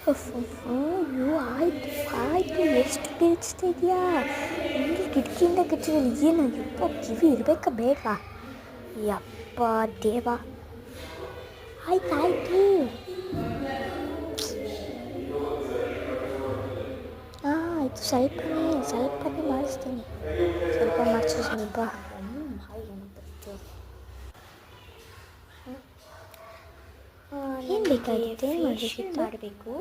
ಅಯ್ಯೋ ಆಯಿತು ಆಯಿತು, ಎಷ್ಟು ಕಿರಿಚ್ತಿದ್ಯಾ? ಹಿಂಗೆ ಕಿಟಕಿಯಿಂದ ಕಿರ್ಚಿದಲ್ಲಿ ಏನು ಯಪ್ಪ ಕಿವಿ ಇರಬೇಕಾ ಬೇಡವಾ? ಯಪ್ಪ ದೇವ, ಆಯ್ತು ಆಯಿತು. ಹಾಂ ಆಯಿತು, ಸ್ವಲ್ಪನೇ ಮಾಡಿಸ್ತೀನಿ, ಸ್ವಲ್ಪ ಮಾಡಿಸು ಸ್ವಲ್ಪ. ಏನು ಬೇಕಾಗಿತ್ತು? ಏನು ಮಾಡಬೇಕು?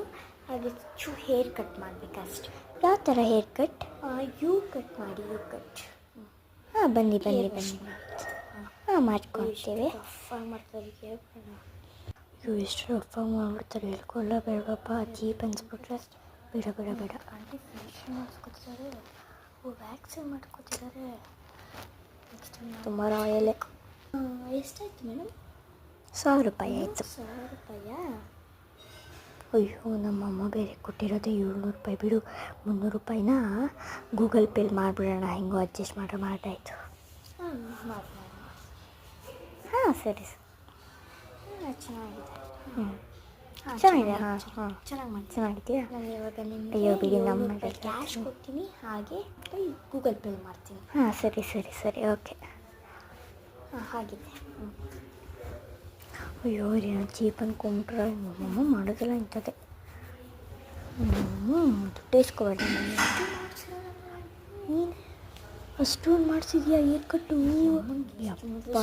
ಹಾಗೆ ಹೇರ್ ಕಟ್ ಮಾಡಬೇಕಷ್ಟೆ. ಯಾವ ಥರ ಹೇರ್ ಕಟ್? ಯು ಕಟ್ ಮಾಡಿ, ಯು ಕಟ್. ಹಾಂ ಬನ್ನಿ ಹಾಂ ಮಾಡ್ಕೊಳ್ತೇವೆ. ರಫಾಗಿ ಮಾಡ್ತಾರೆ, ಅಯ್ಯೋ ಎಷ್ಟು ರಫಾಗಿ ಮಾಡ್ಬಿಡ್ತಾರೆ, ಹೇಳ್ಕೊಳ್ಳ ಬೇಡಪ್ಪ, ಚೀಪ್ ಅನ್ಸ್ಬಿಟ್ರೆ. ಬೇಡ ಆಂಟಿ ಫೇಶಿಯಲ್ ಮಾಡಿಸ್ಕೊತಿದ್ದಾರೆ, ವ್ಯಾಕ್ಸಿನ್ ಮಾಡ್ಕೊತಿದ್ದಾರೆ. ತುಂಬ ರಾಯಲೇ. ಎಷ್ಟಾಯ್ತು ಮೇಡಮ್? 1,000 ರೂಪಾಯಿ ಆಯಿತು. 1,000 ರೂಪಾಯಾ? ಅಯ್ಯೋ ನಮ್ಮಮ್ಮ ಬೇರೆ ಕೊಟ್ಟಿರೋದೇ 700 ರೂಪಾಯಿ. ಬಿಡು, 300 ರೂಪಾಯಿನ ಗೂಗಲ್ ಪೇಲಿ ಮಾಡಿಬಿಡೋಣ, ಹೆಂಗೋ ಅಡ್ಜಸ್ಟ್ ಮಾಡಾಯ್ತು. ಹಾಂ ಸರಿ. ಚೆನ್ನಾಗಿದೆ. ಚೆನ್ನಾಗಿದೆ. ಚೆನ್ನಾಗಿದೆಯಾ? ನಾನು ಇವಾಗ ಅಯ್ಯೋ ಬಿಡಿ, ನಮ್ಮ ಕ್ಯಾಶ್ ಕೊಡ್ತೀನಿ, ಹಾಗೆ ಗೂಗಲ್ ಪೇ ಮಾಡ್ತೀನಿ. ಹಾಂ ಸರಿ ಓಕೆ. ಹಾಂ ಆಗಿದೆ. ಅಯ್ಯೋ ಏನೋ ಚೀಪ್ ಅಂದ್ಕೊಂಡ್ರೆ ನಮ್ಮಮ್ಮ ಮಾಡೋದಿಲ್ಲ ಇಂಥದ್ದೇ. ದುಡ್ಡು ಇಸ್ಕೊಬೇಡ. ನೀನು ಅಷ್ಟೊಂದು ಮಾಡಿಸಿದ್ಯಾ ಹೇರ್ ಕಟ್ಟು? ಯಪ್ಪ